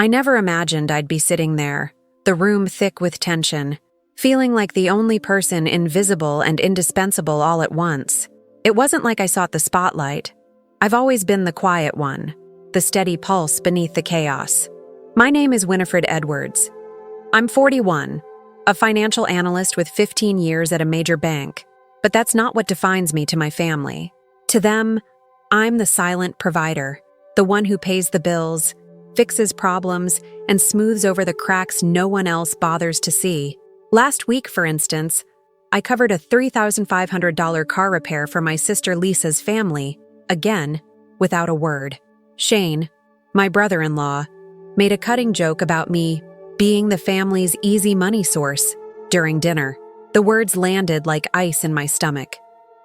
I never imagined I'd be sitting there, the room thick with tension, feeling like the only person invisible and indispensable all at once. It wasn't like I sought the spotlight. I've always been the quiet one, the steady pulse beneath the chaos. My name is Winifred Edwards. I'm 41, a financial analyst with 15 years at a major bank, but that's not what defines me to my family. To them, I'm the silent provider, the one who pays the bills, fixes problems, and smooths over the cracks no one else bothers to see. Last week, for instance, I covered a $3,500 car repair for my sister Lisa's family, again, without a word. Shane, my brother-in-law, made a cutting joke about me being the family's easy money source during dinner. The words landed like ice in my stomach,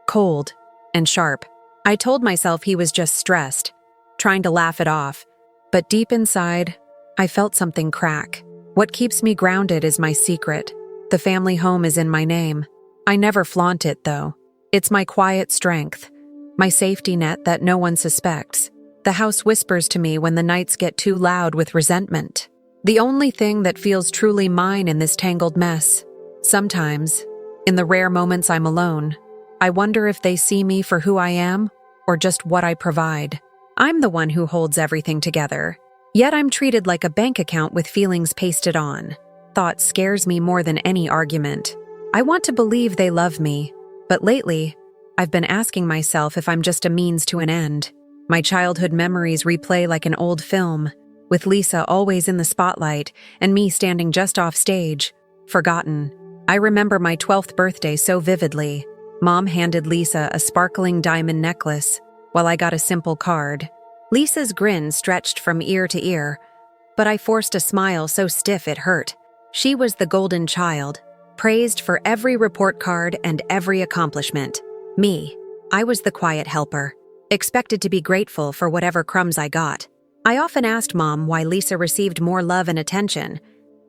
cold and sharp. I told myself he was just stressed, trying to laugh it off, but deep inside, I felt something crack. What keeps me grounded is my secret. The family home is in my name. I never flaunt it, though. It's my quiet strength, my safety net that no one suspects. The house whispers to me when the nights get too loud with resentment. The only thing that feels truly mine in this tangled mess. Sometimes, in the rare moments I'm alone, I wonder if they see me for who I am or just what I provide. I'm the one who holds everything together, yet I'm treated like a bank account with feelings pasted on. Thought scares me more than any argument. I want to believe they love me, but lately, I've been asking myself if I'm just a means to an end. My childhood memories replay like an old film, with Lisa always in the spotlight and me standing just off stage, forgotten. I remember my 12th birthday so vividly. Mom handed Lisa a sparkling diamond necklace, while I got a simple card. Lisa's grin stretched from ear to ear, but I forced a smile so stiff it hurt. She was the golden child, praised for every report card and every accomplishment. Me, I was the quiet helper, expected to be grateful for whatever crumbs I got. I often asked Mom why Lisa received more love and attention,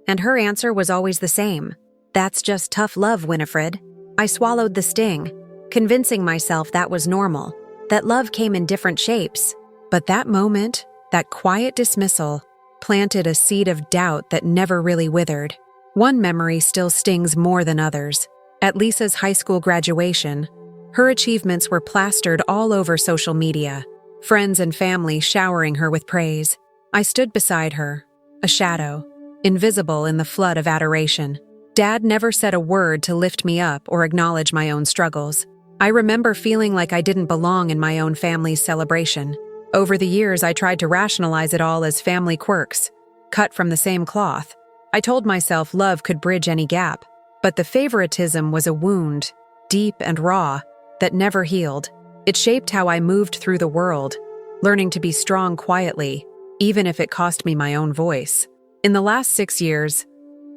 and her answer was always the same. That's just tough love, Winifred. I swallowed the sting, convincing myself that was normal, that love came in different shapes. But that moment, that quiet dismissal, planted a seed of doubt that never really withered. One memory still stings more than others. At Lisa's high school graduation, her achievements were plastered all over social media, friends and family showering her with praise. I stood beside her, a shadow, invisible in the flood of adoration. Dad never said a word to lift me up or acknowledge my own struggles. I remember feeling like I didn't belong in my own family's celebration. Over the years, I tried to rationalize it all as family quirks, cut from the same cloth. I told myself love could bridge any gap, but the favoritism was a wound, deep and raw, that never healed. It shaped how I moved through the world, learning to be strong quietly, even if it cost me my own voice. In the last 6 years,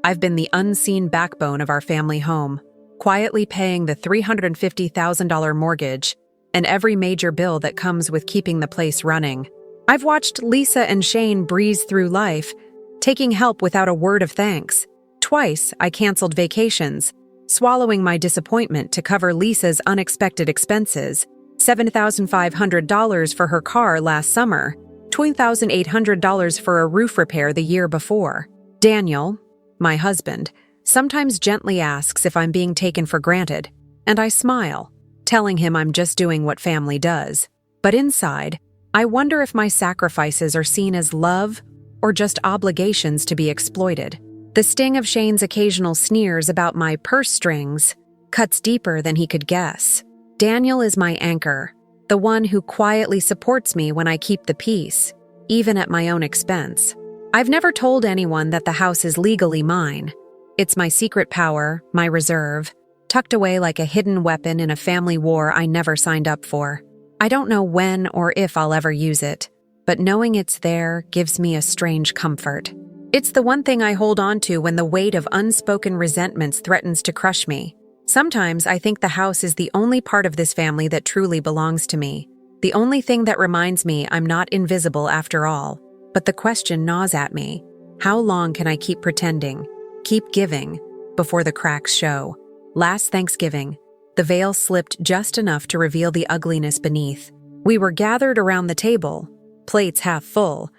I've been the unseen backbone of our family home, quietly paying the $350,000 mortgage and every major bill that comes with keeping the place running. I've watched Lisa and Shane breeze through life, taking help without a word of thanks. Twice, I canceled vacations, swallowing my disappointment to cover Lisa's unexpected expenses. $7,500 for her car last summer, $2,800 for a roof repair the year before. Daniel, my husband, sometimes gently asks if I'm being taken for granted, and I smile, telling him I'm just doing what family does. But inside, I wonder if my sacrifices are seen as love or just obligations to be exploited. The sting of Shane's occasional sneers about my purse strings cuts deeper than he could guess. Daniel is my anchor, the one who quietly supports me when I keep the peace, even at my own expense. I've never told anyone that the house is legally mine. It's my secret power, my reserve, tucked away like a hidden weapon in a family war I never signed up for. I don't know when or if I'll ever use it, but knowing it's there gives me a strange comfort. It's the one thing I hold on to when the weight of unspoken resentments threatens to crush me. Sometimes I think the house is the only part of this family that truly belongs to me, the only thing that reminds me I'm not invisible after all. But the question gnaws at me. How long can I keep pretending, keep giving, before the cracks show? Last Thanksgiving, the veil slipped just enough to reveal the ugliness beneath. We were gathered around the table, plates half full,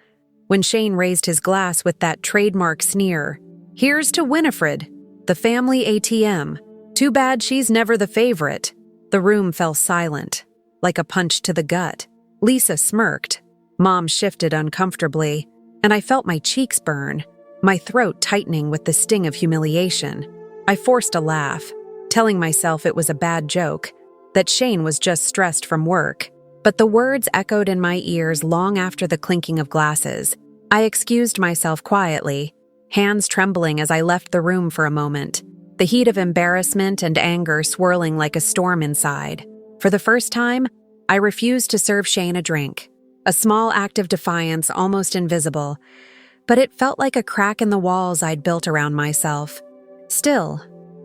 when Shane raised his glass with that trademark sneer. "Here's to Winifred, the family ATM. Too bad she's never the favorite." The room fell silent, like a punch to the gut. Lisa smirked. Mom shifted uncomfortably, and I felt my cheeks burn, my throat tightening with the sting of humiliation. I forced a laugh, telling myself it was a bad joke, that Shane was just stressed from work. But the words echoed in my ears long after the clinking of glasses. I excused myself quietly, hands trembling as I left the room for a moment, the heat of embarrassment and anger swirling like a storm inside. For the first time, I refused to serve Shane a drink, a small act of defiance almost invisible, but it felt like a crack in the walls I'd built around myself. Still,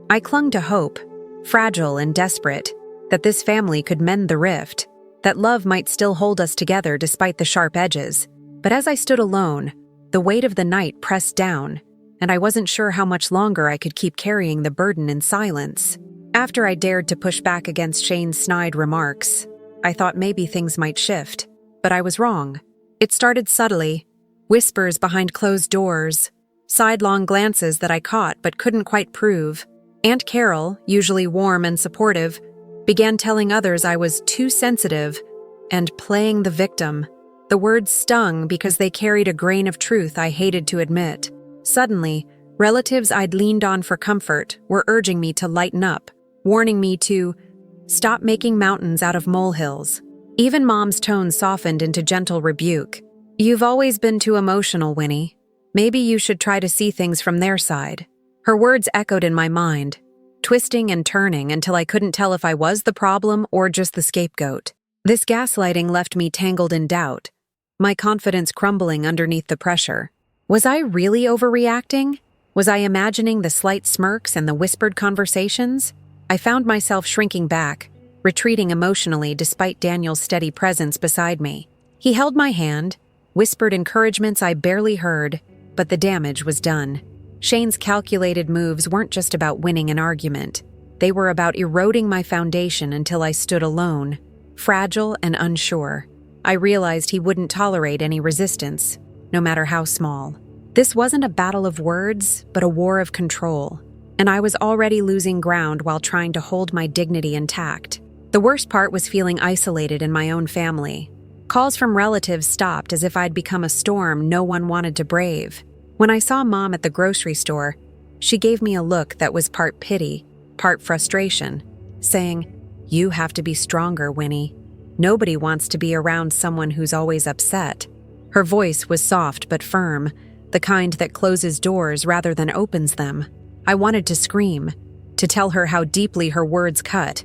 I clung to hope, fragile and desperate, that this family could mend the rift, that love might still hold us together despite the sharp edges. But as I stood alone, the weight of the night pressed down, and I wasn't sure how much longer I could keep carrying the burden in silence. After I dared to push back against Shane's snide remarks, I thought maybe things might shift, but I was wrong. It started subtly, whispers behind closed doors, sidelong glances that I caught but couldn't quite prove. Aunt Carol, usually warm and supportive, began telling others I was too sensitive and playing the victim. The words stung because they carried a grain of truth I hated to admit. Suddenly, relatives I'd leaned on for comfort were urging me to lighten up, warning me to stop making mountains out of molehills. Even Mom's tone softened into gentle rebuke. "You've always been too emotional, Winnie. Maybe you should try to see things from their side." Her words echoed in my mind, twisting and turning until I couldn't tell if I was the problem or just the scapegoat. This gaslighting left me tangled in doubt, my confidence crumbling underneath the pressure. Was I really overreacting? Was I imagining the slight smirks and the whispered conversations? I found myself shrinking back, retreating emotionally despite Daniel's steady presence beside me. He held my hand, whispered encouragements I barely heard, but the damage was done. Shane's calculated moves weren't just about winning an argument. They were about eroding my foundation until I stood alone, fragile and unsure. I realized he wouldn't tolerate any resistance, no matter how small. This wasn't a battle of words, but a war of control, and I was already losing ground while trying to hold my dignity intact. The worst part was feeling isolated in my own family. Calls from relatives stopped as if I'd become a storm no one wanted to brave. When I saw Mom at the grocery store, she gave me a look that was part pity, part frustration, saying, "You have to be stronger, Winnie. Nobody wants to be around someone who's always upset." Her voice was soft but firm, the kind that closes doors rather than opens them. I wanted to scream, to tell her how deeply her words cut,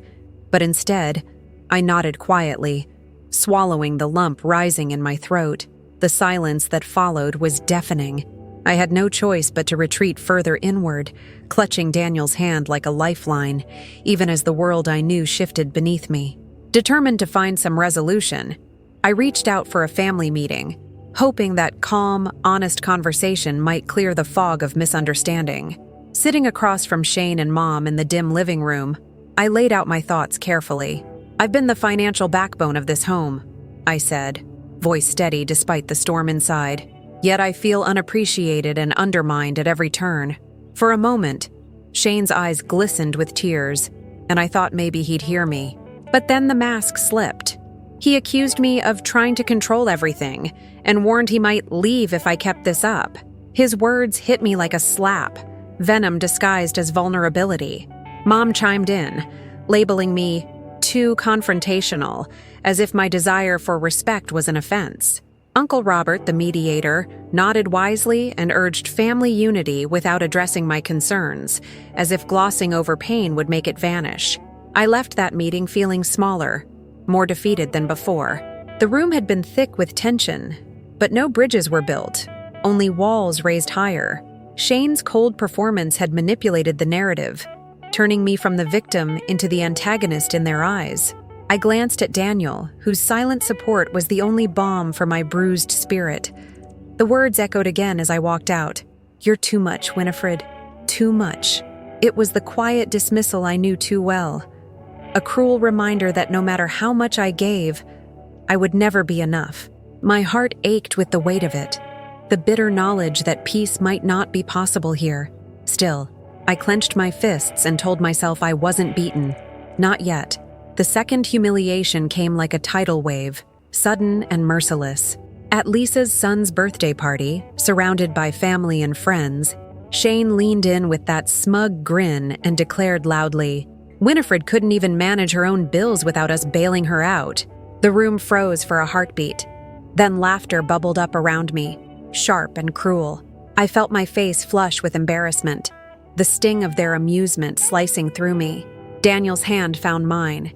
but instead, I nodded quietly, swallowing the lump rising in my throat. The silence that followed was deafening. I had no choice but to retreat further inward, clutching Daniel's hand like a lifeline, even as the world I knew shifted beneath me. Determined to find some resolution, I reached out for a family meeting, hoping that calm, honest conversation might clear the fog of misunderstanding. Sitting across from Shane and Mom in the dim living room, I laid out my thoughts carefully. "I've been the financial backbone of this home," I said, voice steady despite the storm inside. "Yet I feel unappreciated and undermined at every turn." For a moment, Shane's eyes glistened with tears, and I thought maybe he'd hear me. But then the mask slipped. He accused me of trying to control everything and warned he might leave if I kept this up. His words hit me like a slap, venom disguised as vulnerability. Mom chimed in, labeling me too confrontational, as if my desire for respect was an offense. Uncle Robert, the mediator, nodded wisely and urged family unity without addressing my concerns, as if glossing over pain would make it vanish. I left that meeting feeling smaller, more defeated than before. The room had been thick with tension, but no bridges were built, only walls raised higher. Shane's cold performance had manipulated the narrative, turning me from the victim into the antagonist in their eyes. I glanced at Daniel, whose silent support was the only balm for my bruised spirit. The words echoed again as I walked out. "You're too much, Winifred. Too much." It was the quiet dismissal I knew too well. A cruel reminder that no matter how much I gave, I would never be enough. My heart ached with the weight of it, the bitter knowledge that peace might not be possible here. Still, I clenched my fists and told myself I wasn't beaten. Not yet. The second humiliation came like a tidal wave, sudden and merciless. At Lisa's son's birthday party, surrounded by family and friends, Shane leaned in with that smug grin and declared loudly, "Winifred couldn't even manage her own bills without us bailing her out." The room froze for a heartbeat. Then laughter bubbled up around me, sharp and cruel. I felt my face flush with embarrassment, the sting of their amusement slicing through me. Daniel's hand found mine,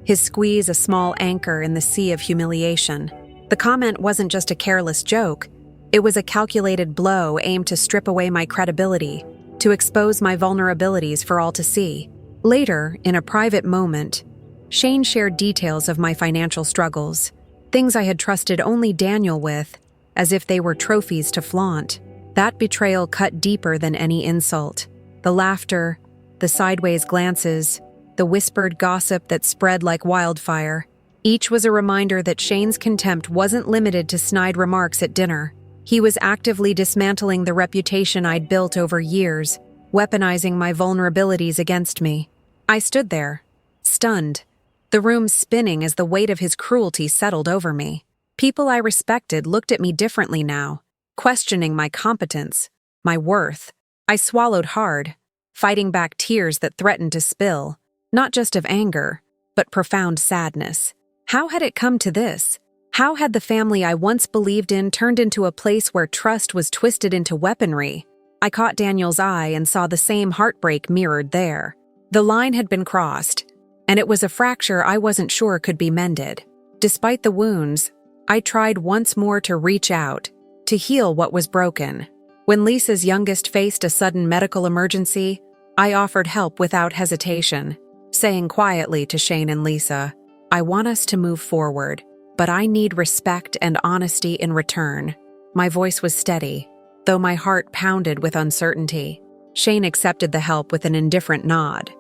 his squeeze a small anchor in the sea of humiliation. The comment wasn't just a careless joke. It was a calculated blow aimed to strip away my credibility, to expose my vulnerabilities for all to see. Later, in a private moment, Shane shared details of my financial struggles, things I had trusted only Daniel with, as if they were trophies to flaunt. That betrayal cut deeper than any insult. The laughter, the sideways glances, the whispered gossip that spread like wildfire. Each was a reminder that Shane's contempt wasn't limited to snide remarks at dinner. He was actively dismantling the reputation I'd built over years, weaponizing my vulnerabilities against me. I stood there, stunned, the room spinning as the weight of his cruelty settled over me. People I respected looked at me differently now, questioning my competence, my worth. I swallowed hard, fighting back tears that threatened to spill, not just of anger, but profound sadness. How had it come to this? How had the family I once believed in turned into a place where trust was twisted into weaponry? I caught Daniel's eye and saw the same heartbreak mirrored there. The line had been crossed, and it was a fracture I wasn't sure could be mended. Despite the wounds, I tried once more to reach out, to heal what was broken. When Lisa's youngest faced a sudden medical emergency, I offered help without hesitation, saying quietly to Shane and Lisa, "I want us to move forward, but I need respect and honesty in return." My voice was steady, though my heart pounded with uncertainty. Shane accepted the help with an indifferent nod.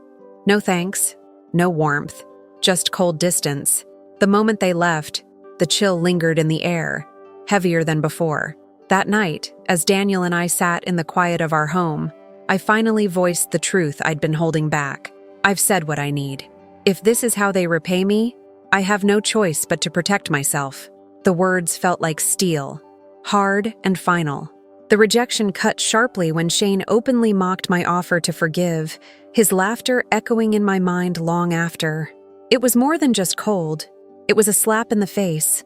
No thanks, no warmth, just cold distance. The moment they left, the chill lingered in the air, heavier than before. That night, as Daniel and I sat in the quiet of our home, I finally voiced the truth I'd been holding back. I've said what I need. If this is how they repay me, I have no choice but to protect myself. The words felt like steel, hard and final. The rejection cut sharply when Shane openly mocked my offer to forgive, his laughter echoing in my mind long after. It was more than just cold. It was a slap in the face,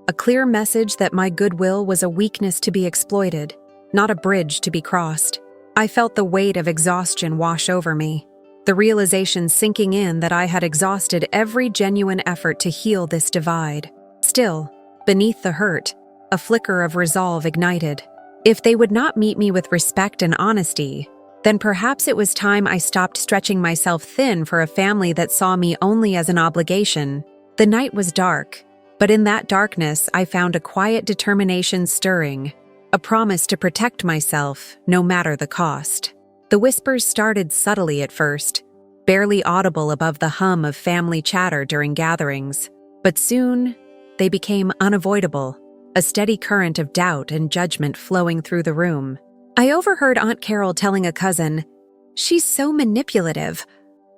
a clear message that my goodwill was a weakness to be exploited, not a bridge to be crossed. I felt the weight of exhaustion wash over me, the realization sinking in that I had exhausted every genuine effort to heal this divide. Still, beneath the hurt, a flicker of resolve ignited. If they would not meet me with respect and honesty, then perhaps it was time I stopped stretching myself thin for a family that saw me only as an obligation. The night was dark, but in that darkness I found a quiet determination stirring, a promise to protect myself no matter the cost. The whispers started subtly at first, barely audible above the hum of family chatter during gatherings, but soon they became unavoidable, a steady current of doubt and judgment flowing through the room. I overheard Aunt Carol telling a cousin, "She's so manipulative,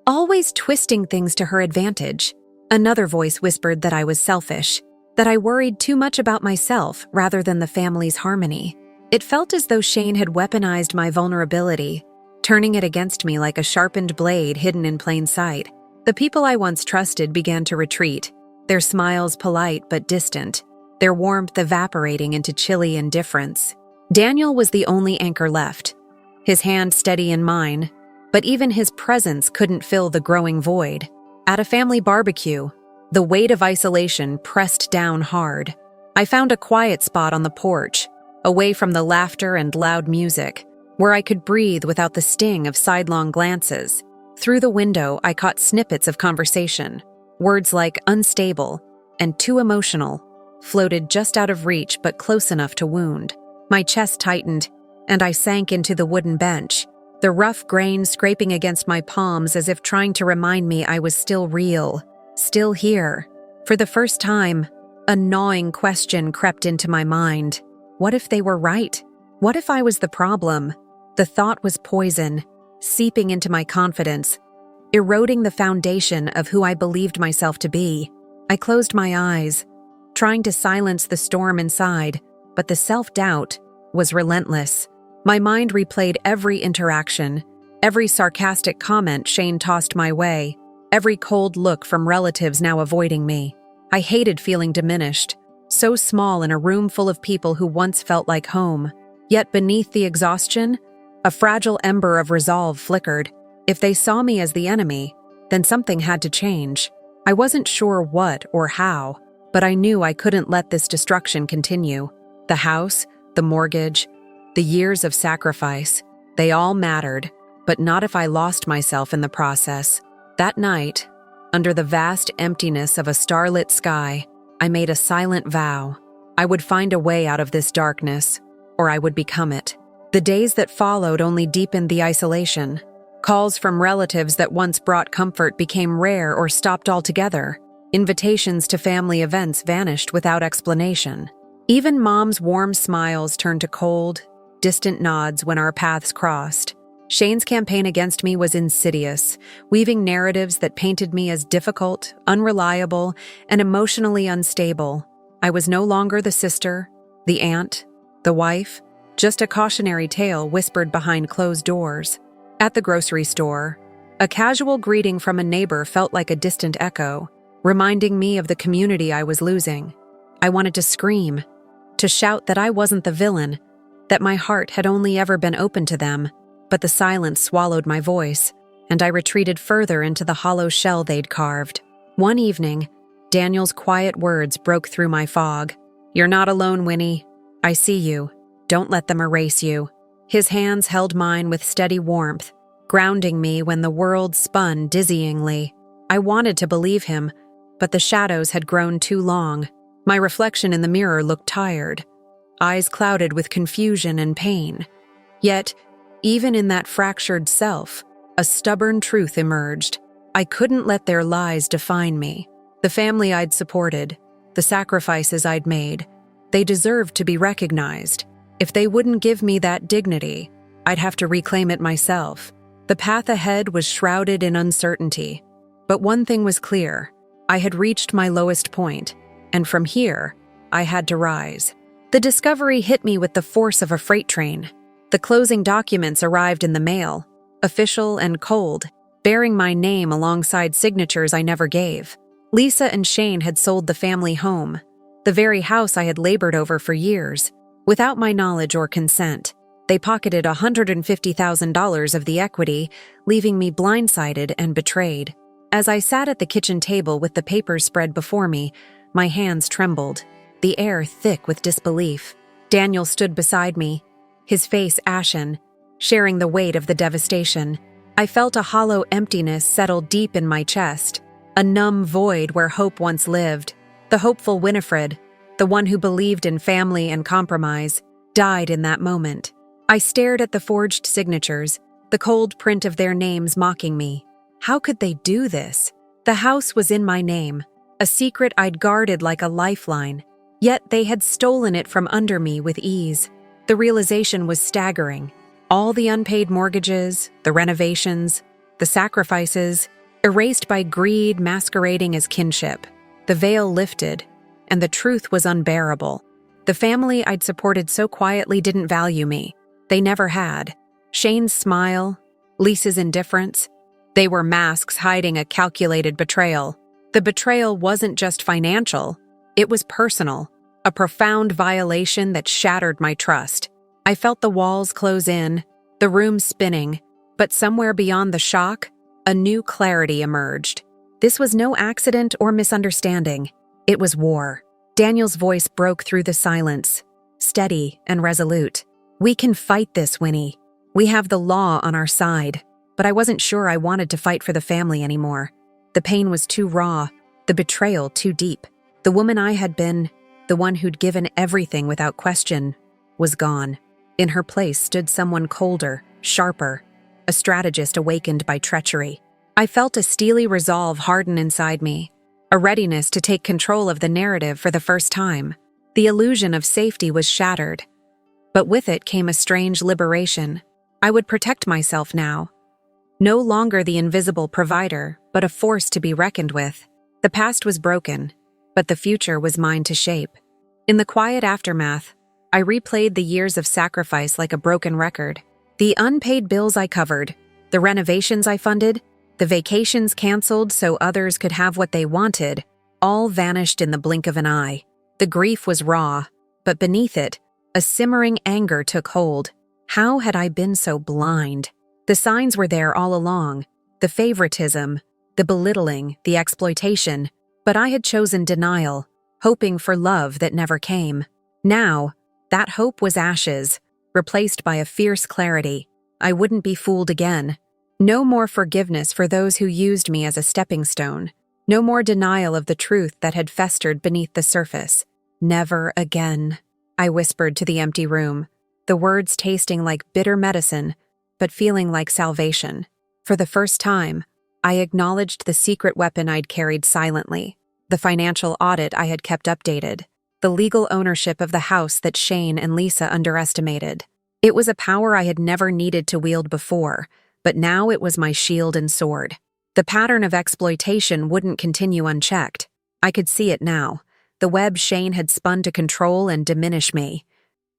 always twisting things to her advantage." Another voice whispered that I was selfish, that I worried too much about myself rather than the family's harmony. It felt as though Shane had weaponized my vulnerability, turning it against me like a sharpened blade hidden in plain sight. The people I once trusted began to retreat, their smiles polite but distant, their warmth evaporating into chilly indifference. Daniel was the only anchor left, his hand steady in mine, but even his presence couldn't fill the growing void. At a family barbecue, the weight of isolation pressed down hard. I found a quiet spot on the porch, away from the laughter and loud music, where I could breathe without the sting of sidelong glances. Through the window, I caught snippets of conversation. Words like unstable and too emotional floated just out of reach but close enough to wound. My chest tightened, and I sank into the wooden bench, the rough grain scraping against my palms as if trying to remind me I was still real, still here. For the first time, a gnawing question crept into my mind. What if they were right? What if I was the problem? The thought was poison, seeping into my confidence, eroding the foundation of who I believed myself to be. I closed my eyes, trying to silence the storm inside, but the self-doubt was relentless. My mind replayed every interaction, every sarcastic comment Shane tossed my way, every cold look from relatives now avoiding me. I hated feeling diminished, so small in a room full of people who once felt like home. Yet beneath the exhaustion, a fragile ember of resolve flickered. If they saw me as the enemy, then something had to change. I wasn't sure what or how, but I knew I couldn't let this destruction continue. The house, the mortgage, the years of sacrifice, they all mattered, but not if I lost myself in the process. That night, under the vast emptiness of a starlit sky, I made a silent vow. I would find a way out of this darkness, or I would become it. The days that followed only deepened the isolation. Calls from relatives that once brought comfort became rare or stopped altogether. Invitations to family events vanished without explanation. Even Mom's warm smiles turned to cold, distant nods when our paths crossed. Shane's campaign against me was insidious, weaving narratives that painted me as difficult, unreliable, and emotionally unstable. I was no longer the sister, the aunt, the wife, just a cautionary tale whispered behind closed doors. At the grocery store, a casual greeting from a neighbor felt like a distant echo, reminding me of the community I was losing. I wanted to scream, to shout that I wasn't the villain, that my heart had only ever been open to them, but the silence swallowed my voice, and I retreated further into the hollow shell they'd carved. One evening, Daniel's quiet words broke through my fog. "You're not alone, Winnie. I see you. Don't let them erase you." His hands held mine with steady warmth, grounding me when the world spun dizzyingly. I wanted to believe him, but the shadows had grown too long. My reflection in the mirror looked tired, eyes clouded with confusion and pain. Yet, even in that fractured self, a stubborn truth emerged. I couldn't let their lies define me. The family I'd supported, the sacrifices I'd made, they deserved to be recognized. If they wouldn't give me that dignity, I'd have to reclaim it myself. The path ahead was shrouded in uncertainty. But one thing was clear. I had reached my lowest point, and from here, I had to rise. The discovery hit me with the force of a freight train. The closing documents arrived in the mail, official and cold, bearing my name alongside signatures I never gave. Lisa and Shane had sold the family home, the very house I had labored over for years. Without my knowledge or consent, they pocketed $150,000 of the equity, leaving me blindsided and betrayed. As I sat at the kitchen table with the papers spread before me, my hands trembled, the air thick with disbelief. Daniel stood beside me, his face ashen, sharing the weight of the devastation. I felt a hollow emptiness settle deep in my chest, a numb void where hope once lived. The hopeful Winifred, the one who believed in family and compromise, died in that moment. I stared at the forged signatures, the cold print of their names mocking me. How could they do this? The house was in my name, a secret I'd guarded like a lifeline, yet they had stolen it from under me with ease. The realization was staggering. All the unpaid mortgages, the renovations, the sacrifices, erased by greed masquerading as kinship. The veil lifted, and the truth was unbearable. The family I'd supported so quietly didn't value me. They never had. Shane's smile, Lisa's indifference, they were masks hiding a calculated betrayal. The betrayal wasn't just financial, it was personal, a profound violation that shattered my trust. I felt the walls close in, the room spinning, but somewhere beyond the shock, a new clarity emerged. This was no accident or misunderstanding. It was war. Daniel's voice broke through the silence, steady and resolute. "We can fight this, Winnie. We have the law on our side." But I wasn't sure I wanted to fight for the family anymore. The pain was too raw, the betrayal too deep. The woman I had been, the one who'd given everything without question, was gone. In her place stood someone colder, sharper, a strategist awakened by treachery. I felt a steely resolve harden inside me, a readiness to take control of the narrative for the first time. The illusion of safety was shattered. But with it came a strange liberation. I would protect myself now. No longer the invisible provider, but a force to be reckoned with. The past was broken, but the future was mine to shape. In the quiet aftermath, I replayed the years of sacrifice like a broken record. The unpaid bills I covered, the renovations I funded, the vacations canceled so others could have what they wanted, all vanished in the blink of an eye. The grief was raw, but beneath it, a simmering anger took hold. How had I been so blind? The signs were there all along, the favoritism, the belittling, the exploitation, but I had chosen denial, hoping for love that never came. Now, that hope was ashes, replaced by a fierce clarity. I wouldn't be fooled again. No more forgiveness for those who used me as a stepping stone. No more denial of the truth that had festered beneath the surface. Never again, I whispered to the empty room, the words tasting like bitter medicine, but feeling like salvation. For the first time, I acknowledged the secret weapon I'd carried silently, the financial audit I had kept updated, the legal ownership of the house that Shane and Lisa underestimated. It was a power I had never needed to wield before, but now it was my shield and sword. The pattern of exploitation wouldn't continue unchecked. I could see it now, the web Shane had spun to control and diminish me.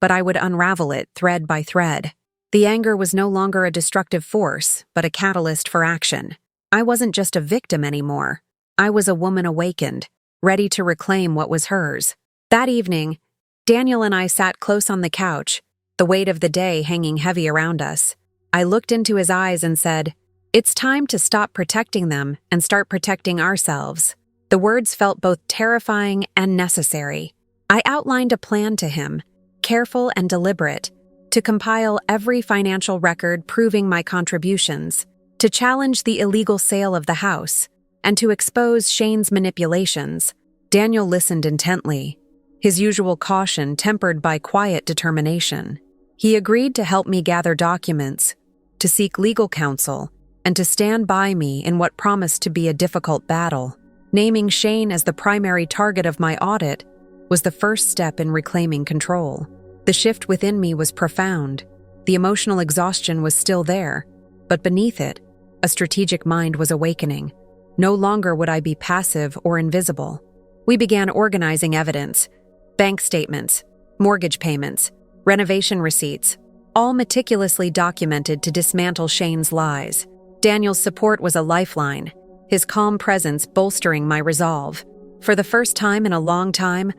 But I would unravel it thread by thread. The anger was no longer a destructive force, but a catalyst for action. I wasn't just a victim anymore. I was a woman awakened, ready to reclaim what was hers. That evening, Daniel and I sat close on the couch, the weight of the day hanging heavy around us. I looked into his eyes and said, "It's time to stop protecting them and start protecting ourselves." The words felt both terrifying and necessary. I outlined a plan to him, careful and deliberate, to compile every financial record proving my contributions, to challenge the illegal sale of the house, and to expose Shane's manipulations. Daniel listened intently, his usual caution tempered by quiet determination. He agreed to help me gather documents, to seek legal counsel, and to stand by me in what promised to be a difficult battle. Naming Shane as the primary target of my audit was the first step in reclaiming control. The shift within me was profound. The emotional exhaustion was still there, but beneath it, a strategic mind was awakening. No longer would I be passive or invisible. We began organizing evidence, bank statements, mortgage payments, renovation receipts, all meticulously documented to dismantle Shane's lies. Daniel's support was a lifeline, his calm presence bolstering my resolve. For the first time in a long time,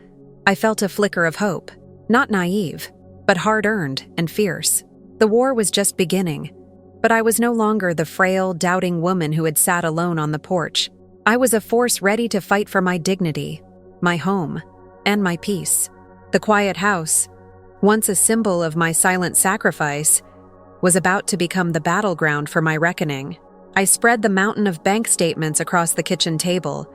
I felt a flicker of hope. Not naive, but hard-earned and fierce. The war was just beginning, but I was no longer the frail, doubting woman who had sat alone on the porch. I was a force ready to fight for my dignity, my home, and my peace. The quiet house, once a symbol of my silent sacrifice, was about to become the battleground for my reckoning. I spread the mountain of bank statements across the kitchen table,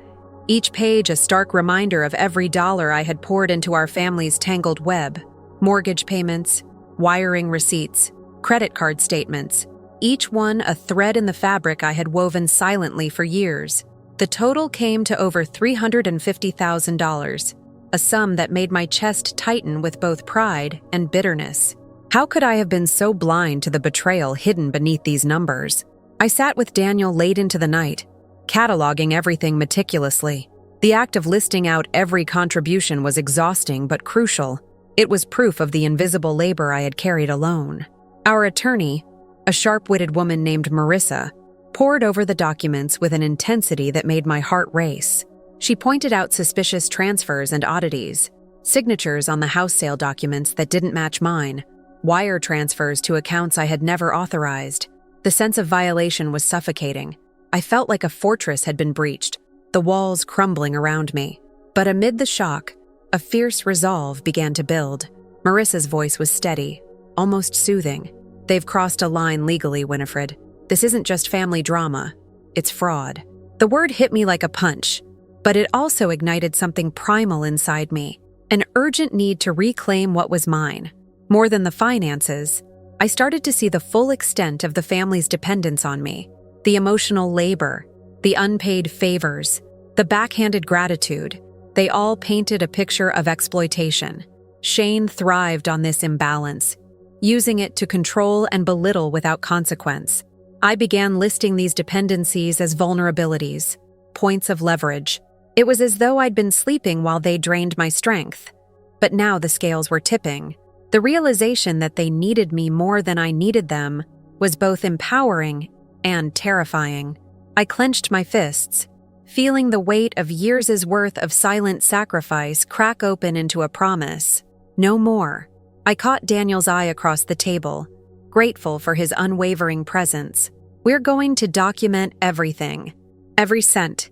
each page a stark reminder of every dollar I had poured into our family's tangled web. Mortgage payments, wiring receipts, credit card statements, each one a thread in the fabric I had woven silently for years. The total came to over $350,000, a sum that made my chest tighten with both pride and bitterness. How could I have been so blind to the betrayal hidden beneath these numbers? I sat with Daniel late into the night, cataloging everything meticulously. The act of listing out every contribution was exhausting but crucial. It was proof of the invisible labor I had carried alone. Our attorney, a sharp-witted woman named Marissa, pored over the documents with an intensity that made my heart race. She pointed out suspicious transfers and oddities, signatures on the house sale documents that didn't match mine, wire transfers to accounts I had never authorized. The sense of violation was suffocating. I felt like a fortress had been breached, the walls crumbling around me. But amid the shock, a fierce resolve began to build. Marissa's voice was steady, almost soothing. "They've crossed a line legally, Winifred. This isn't just family drama. It's fraud." The word hit me like a punch, but it also ignited something primal inside me, an urgent need to reclaim what was mine. More than the finances, I started to see the full extent of the family's dependence on me. The emotional labor, the unpaid favors, the backhanded gratitude, they all painted a picture of exploitation. Shane thrived on this imbalance, using it to control and belittle without consequence. I began listing these dependencies as vulnerabilities, points of leverage. It was as though I'd been sleeping while they drained my strength. But now the scales were tipping. The realization that they needed me more than I needed them was both empowering and terrifying. I clenched my fists, feeling the weight of years' worth of silent sacrifice crack open into a promise. No more. I caught Daniel's eye across the table, grateful for his unwavering presence. We're going to document everything. Every cent,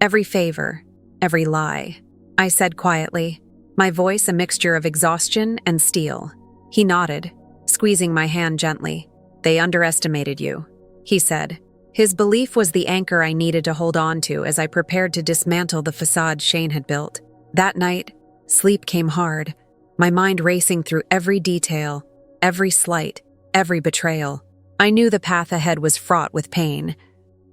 every favor, every lie, I said quietly, my voice a mixture of exhaustion and steel. He nodded, squeezing my hand gently. They underestimated you, he said. His belief was the anchor I needed to hold on to as I prepared to dismantle the facade Shane had built. That night, sleep came hard, my mind racing through every detail, every slight, every betrayal. I knew the path ahead was fraught with pain,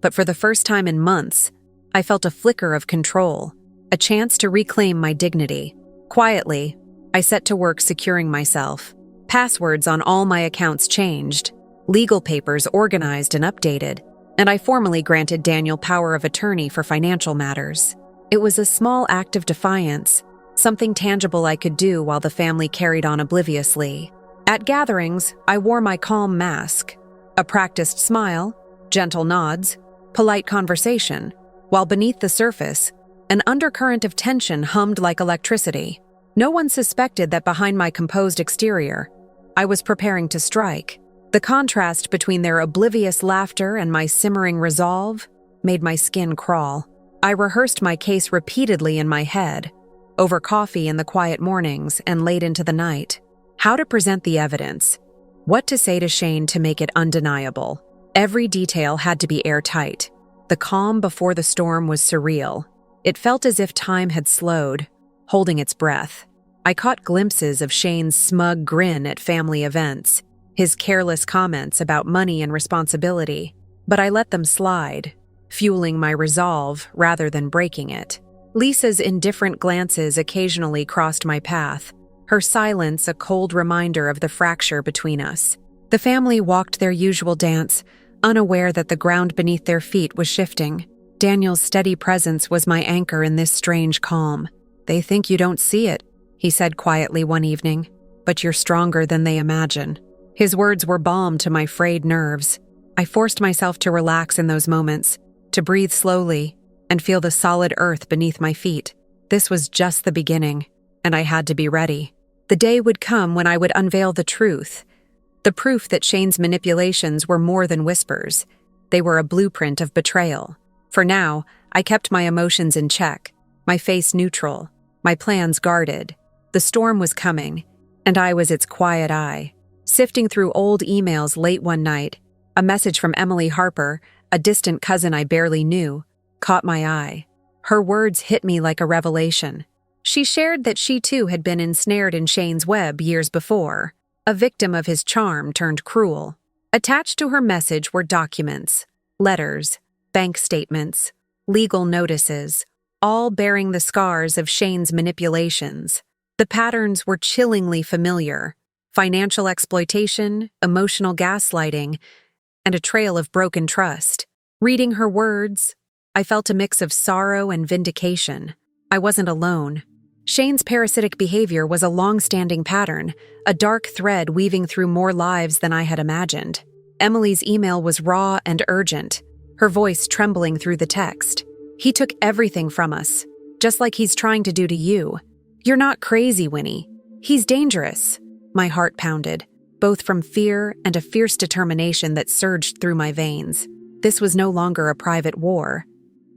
but for the first time in months, I felt a flicker of control, a chance to reclaim my dignity. Quietly, I set to work securing myself. Passwords on all my accounts changed, legal papers organized and updated, and I formally granted Daniel power of attorney for financial matters. It was a small act of defiance, something tangible I could do while the family carried on obliviously. At gatherings, I wore my calm mask, a practiced smile, gentle nods, polite conversation, while beneath the surface, an undercurrent of tension hummed like electricity. No one suspected that behind my composed exterior, I was preparing to strike. The contrast between their oblivious laughter and my simmering resolve made my skin crawl. I rehearsed my case repeatedly in my head, over coffee in the quiet mornings and late into the night. How to present the evidence, what to say to Shane to make it undeniable. Every detail had to be airtight. The calm before the storm was surreal. It felt as if time had slowed, holding its breath. I caught glimpses of Shane's smug grin at family events, his careless comments about money and responsibility, but I let them slide, fueling my resolve rather than breaking it. Lisa's indifferent glances occasionally crossed my path, her silence a cold reminder of the fracture between us. The family walked their usual dance, unaware that the ground beneath their feet was shifting. Daniel's steady presence was my anchor in this strange calm. "They think you don't see it," he said quietly one evening, "but you're stronger than they imagine." His words were balm to my frayed nerves. I forced myself to relax in those moments, to breathe slowly, and feel the solid earth beneath my feet. This was just the beginning, and I had to be ready. The day would come when I would unveil the truth, the proof that Shane's manipulations were more than whispers. They were a blueprint of betrayal. For now, I kept my emotions in check, my face neutral, my plans guarded. The storm was coming, and I was its quiet eye. Sifting through old emails late one night, a message from Emily Harper, a distant cousin I barely knew, caught my eye. Her words hit me like a revelation. She shared that she too had been ensnared in Shane's web years before, a victim of his charm turned cruel. Attached to her message were documents, letters, bank statements, legal notices, all bearing the scars of Shane's manipulations. The patterns were chillingly familiar: financial exploitation, emotional gaslighting, and a trail of broken trust. Reading her words, I felt a mix of sorrow and vindication. I wasn't alone. Shane's parasitic behavior was a long-standing pattern, a dark thread weaving through more lives than I had imagined. Emily's email was raw and urgent, her voice trembling through the text. "He took everything from us, just like he's trying to do to you. You're not crazy, Winnie. He's dangerous." My heart pounded, both from fear and a fierce determination that surged through my veins. This was no longer a private war.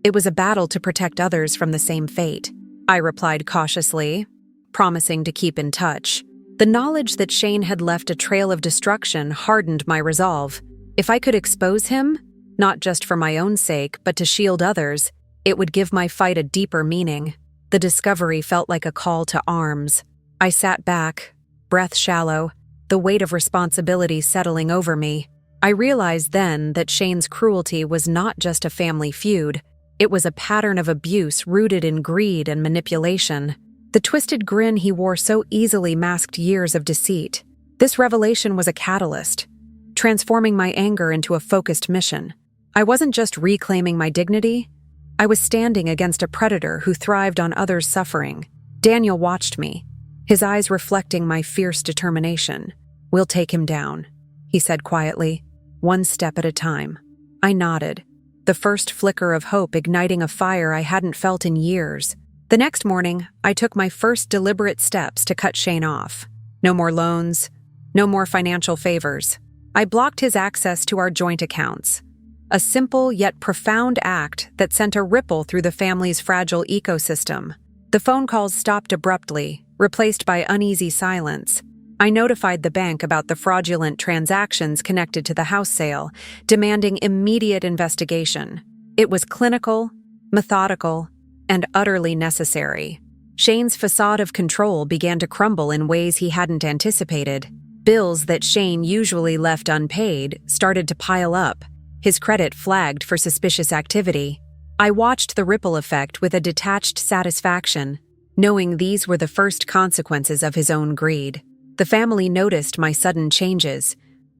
It was a battle to protect others from the same fate. I replied cautiously, promising to keep in touch. The knowledge that Shane had left a trail of destruction hardened my resolve. If I could expose him, not just for my own sake, but to shield others, it would give my fight a deeper meaning. The discovery felt like a call to arms. I sat back, breath shallow, the weight of responsibility settling over me. I realized then that Shane's cruelty was not just a family feud. It was a pattern of abuse rooted in greed and manipulation. The twisted grin he wore so easily masked years of deceit. This revelation was a catalyst, transforming my anger into a focused mission. I wasn't just reclaiming my dignity, I was standing against a predator who thrived on others' suffering. Daniel watched me, his eyes reflecting my fierce determination. "We'll take him down," he said quietly, "one step at a time." I nodded, the first flicker of hope igniting a fire I hadn't felt in years. The next morning, I took my first deliberate steps to cut Shane off. No more loans, no more financial favors. I blocked his access to our joint accounts. A simple yet profound act that sent a ripple through the family's fragile ecosystem. The phone calls stopped abruptly, replaced by uneasy silence. I notified the bank about the fraudulent transactions connected to the house sale, demanding immediate investigation. It was clinical, methodical, and utterly necessary. Shane's facade of control began to crumble in ways he hadn't anticipated. Bills that Shane usually left unpaid started to pile up. His credit flagged for suspicious activity. I watched the ripple effect with a detached satisfaction, knowing these were the first consequences of his own greed. The family noticed my sudden changes.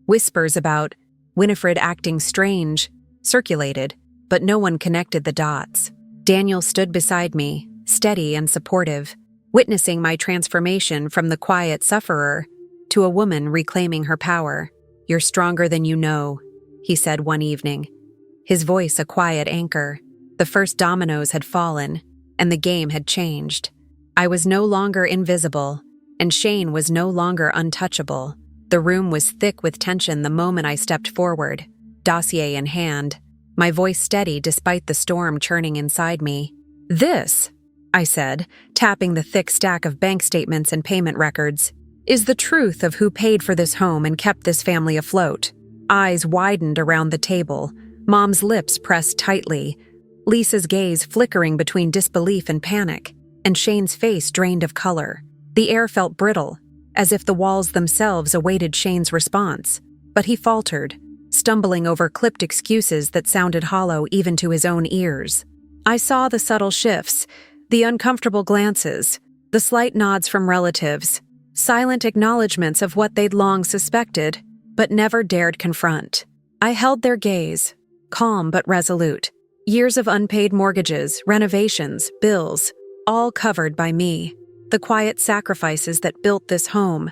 Whispers about Winifred acting strange circulated, but no one connected the dots. Daniel stood beside me, steady and supportive, witnessing my transformation from the quiet sufferer to a woman reclaiming her power. "You're stronger than you know," he said one evening, his voice a quiet anchor. The first dominoes had fallen, and the game had changed. I was no longer invisible, and Shane was no longer untouchable. The room was thick with tension the moment I stepped forward, dossier in hand, my voice steady despite the storm churning inside me. "This," I said, tapping the thick stack of bank statements and payment records, "is the truth of who paid for this home and kept this family afloat." Eyes widened around the table, Mom's lips pressed tightly, Lisa's gaze flickering between disbelief and panic, and Shane's face drained of color. The air felt brittle, as if the walls themselves awaited Shane's response. But he faltered, stumbling over clipped excuses that sounded hollow even to his own ears. I saw the subtle shifts, the uncomfortable glances, the slight nods from relatives, silent acknowledgments of what they'd long suspected, but never dared confront. I held their gaze, calm but resolute. Years of unpaid mortgages, renovations, bills, all covered by me. The quiet sacrifices that built this home,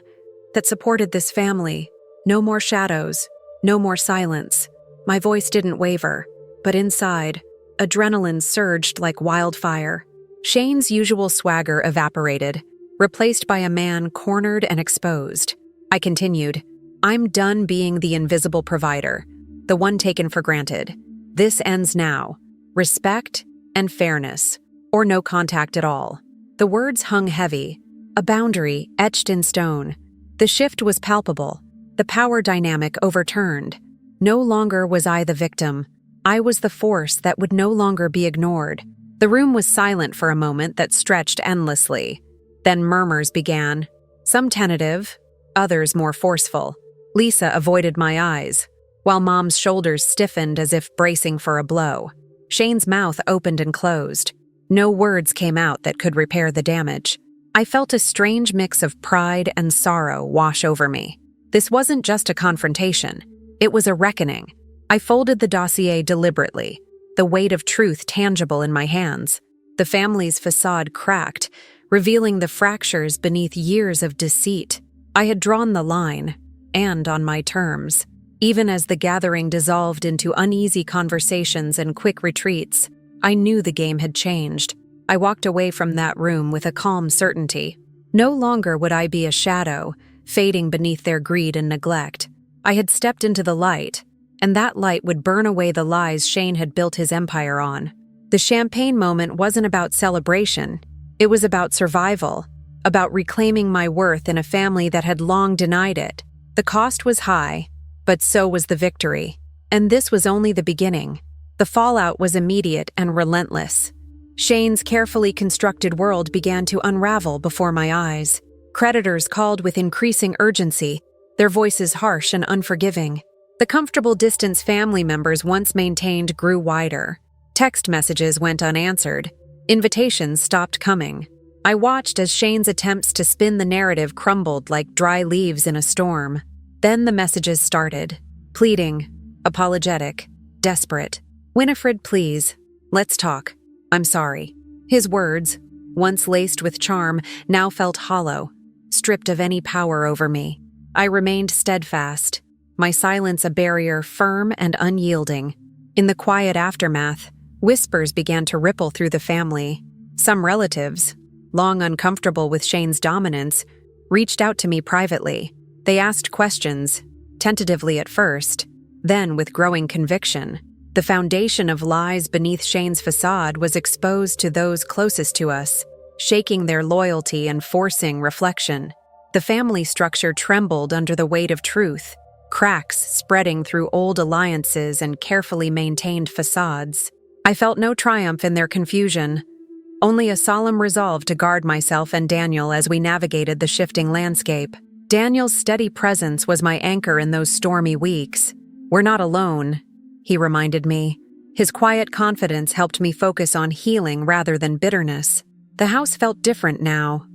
that supported this family. No more shadows, no more silence. My voice didn't waver, but inside, adrenaline surged like wildfire. Shane's usual swagger evaporated, replaced by a man cornered and exposed. I continued, "I'm done being the invisible provider, the one taken for granted. This ends now. Respect and fairness, or no contact at all." The words hung heavy, a boundary etched in stone. The shift was palpable, the power dynamic overturned. No longer was I the victim. I was the force that would no longer be ignored. The room was silent for a moment that stretched endlessly. Then murmurs began, some tentative, others more forceful. Lisa avoided my eyes, while Mom's shoulders stiffened as if bracing for a blow. Shane's mouth opened and closed. No words came out that could repair the damage. I felt a strange mix of pride and sorrow wash over me. This wasn't just a confrontation. It was a reckoning. I folded the dossier deliberately, the weight of truth tangible in my hands. The family's facade cracked, revealing the fractures beneath years of deceit. I had drawn the line, and on my terms. Even as the gathering dissolved into uneasy conversations and quick retreats, I knew the game had changed. I walked away from that room with a calm certainty. No longer would I be a shadow, fading beneath their greed and neglect. I had stepped into the light, and that light would burn away the lies Shane had built his empire on. The champagne moment wasn't about celebration. It was about survival, about reclaiming my worth in a family that had long denied it. The cost was high, but so was the victory. And this was only the beginning. The fallout was immediate and relentless. Shane's carefully constructed world began to unravel before my eyes. Creditors called with increasing urgency, their voices harsh and unforgiving. The comfortable distance family members once maintained grew wider. Text messages went unanswered. Invitations stopped coming. I watched as Shane's attempts to spin the narrative crumbled like dry leaves in a storm. Then the messages started. Pleading, apologetic, desperate. "Winifred, please. Let's talk. I'm sorry." His words, once laced with charm, now felt hollow, stripped of any power over me. I remained steadfast, my silence a barrier firm and unyielding. In the quiet aftermath, whispers began to ripple through the family. Some relatives, long uncomfortable with Shane's dominance, reached out to me privately. They asked questions, tentatively at first, then with growing conviction. The foundation of lies beneath Shane's facade was exposed to those closest to us, shaking their loyalty and forcing reflection. The family structure trembled under the weight of truth, cracks spreading through old alliances and carefully maintained facades. I felt no triumph in their confusion, only a solemn resolve to guard myself and Daniel as we navigated the shifting landscape. Daniel's steady presence was my anchor in those stormy weeks. "We're not alone," he reminded me. His quiet confidence helped me focus on healing rather than bitterness. The house felt different now,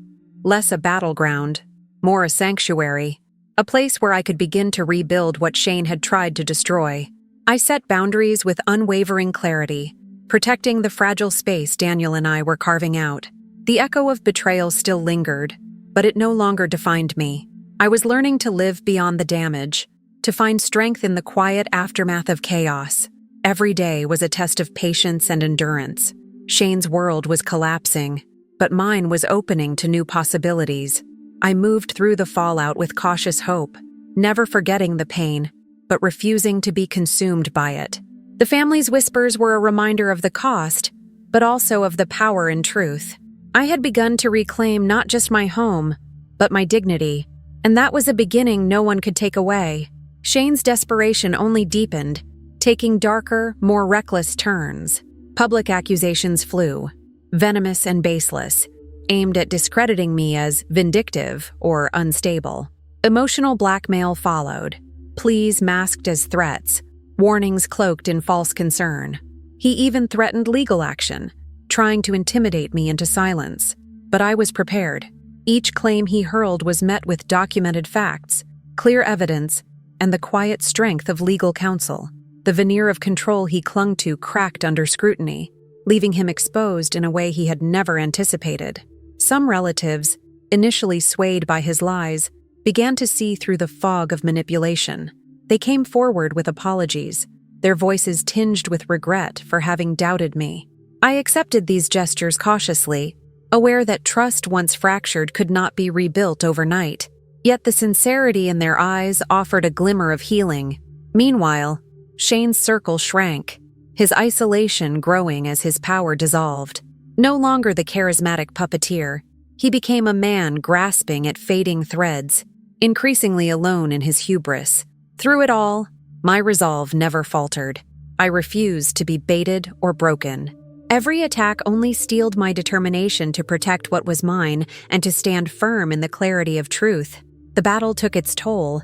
less a battleground, more a sanctuary, a place where I could begin to rebuild what Shane had tried to destroy. I set boundaries with unwavering clarity, protecting the fragile space Daniel and I were carving out. The echo of betrayal still lingered, but it no longer defined me. I was learning to live beyond the damage, to find strength in the quiet aftermath of chaos. Every day was a test of patience and endurance. Shane's world was collapsing, but mine was opening to new possibilities. I moved through the fallout with cautious hope, never forgetting the pain, but refusing to be consumed by it. The family's whispers were a reminder of the cost, but also of the power in truth. I had begun to reclaim not just my home, but my dignity, and that was a beginning no one could take away. Shane's desperation only deepened, taking darker, more reckless turns. Public accusations flew, venomous and baseless, aimed at discrediting me as vindictive or unstable. Emotional blackmail followed, pleas masked as threats, warnings cloaked in false concern. He even threatened legal action, trying to intimidate me into silence. But I was prepared. Each claim he hurled was met with documented facts, clear evidence, and the quiet strength of legal counsel. The veneer of control he clung to cracked under scrutiny, leaving him exposed in a way he had never anticipated. Some relatives, initially swayed by his lies, began to see through the fog of manipulation. They came forward with apologies, their voices tinged with regret for having doubted me. I accepted these gestures cautiously, aware that trust once fractured could not be rebuilt overnight. Yet the sincerity in their eyes offered a glimmer of healing. Meanwhile, Shane's circle shrank, his isolation growing as his power dissolved. No longer the charismatic puppeteer, he became a man grasping at fading threads, increasingly alone in his hubris. Through it all, my resolve never faltered. I refused to be baited or broken. Every attack only steeled my determination to protect what was mine and to stand firm in the clarity of truth. The battle took its toll,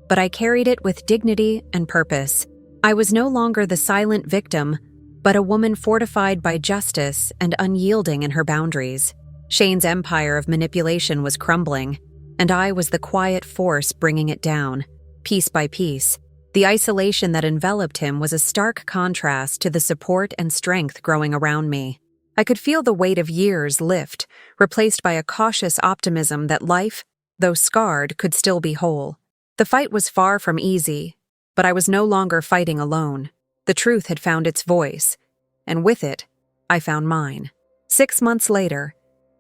but I carried it with dignity and purpose. I was no longer the silent victim, but a woman fortified by justice and unyielding in her boundaries. Shane's empire of manipulation was crumbling, and I was the quiet force bringing it down, piece by piece. The isolation that enveloped him was a stark contrast to the support and strength growing around me. I could feel the weight of years lift, replaced by a cautious optimism that life, though scarred, could still be whole. The fight was far from easy, but I was no longer fighting alone. The truth had found its voice, and with it, I found mine. 6 months later,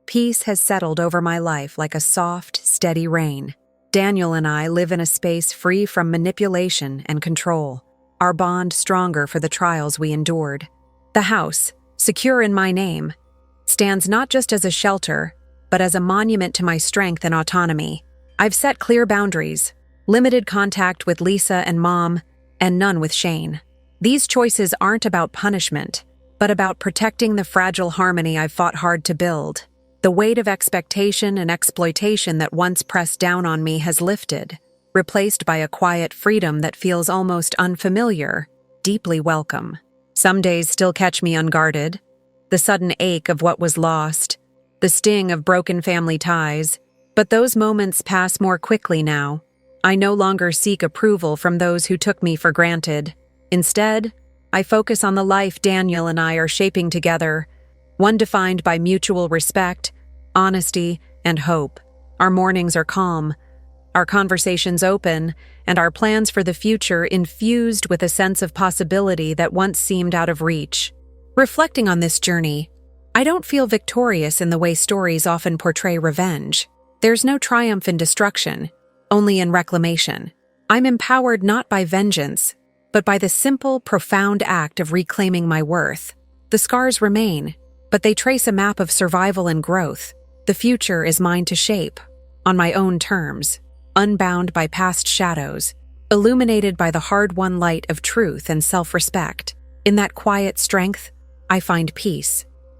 peace has settled over my life like a soft, steady rain. Daniel and I live in a space free from manipulation and control, our bond stronger for the trials we endured. The house, secure in my name, stands not just as a shelter, but as a monument to my strength and autonomy. I've set clear boundaries, limited contact with Lisa and Mom, and none with Shane. These choices aren't about punishment, but about protecting the fragile harmony I've fought hard to build. The weight of expectation and exploitation that once pressed down on me has lifted, replaced by a quiet freedom that feels almost unfamiliar, deeply welcome. Some days still catch me unguarded, the sudden ache of what was lost, the sting of broken family ties. But those moments pass more quickly now. I no longer seek approval from those who took me for granted. Instead, I focus on the life Daniel and I are shaping together, one defined by mutual respect, honesty, and hope. Our mornings are calm, our conversations open, and our plans for the future infused with a sense of possibility that once seemed out of reach. Reflecting on this journey, I don't feel victorious in the way stories often portray revenge. There's no triumph in destruction, only in reclamation. I'm empowered not by vengeance, but by the simple, profound act of reclaiming my worth. The scars remain, but they trace a map of survival and growth. The future is mine to shape, on my own terms, unbound by past shadows, illuminated by the hard-won light of truth and self-respect. In that quiet strength, I find peace.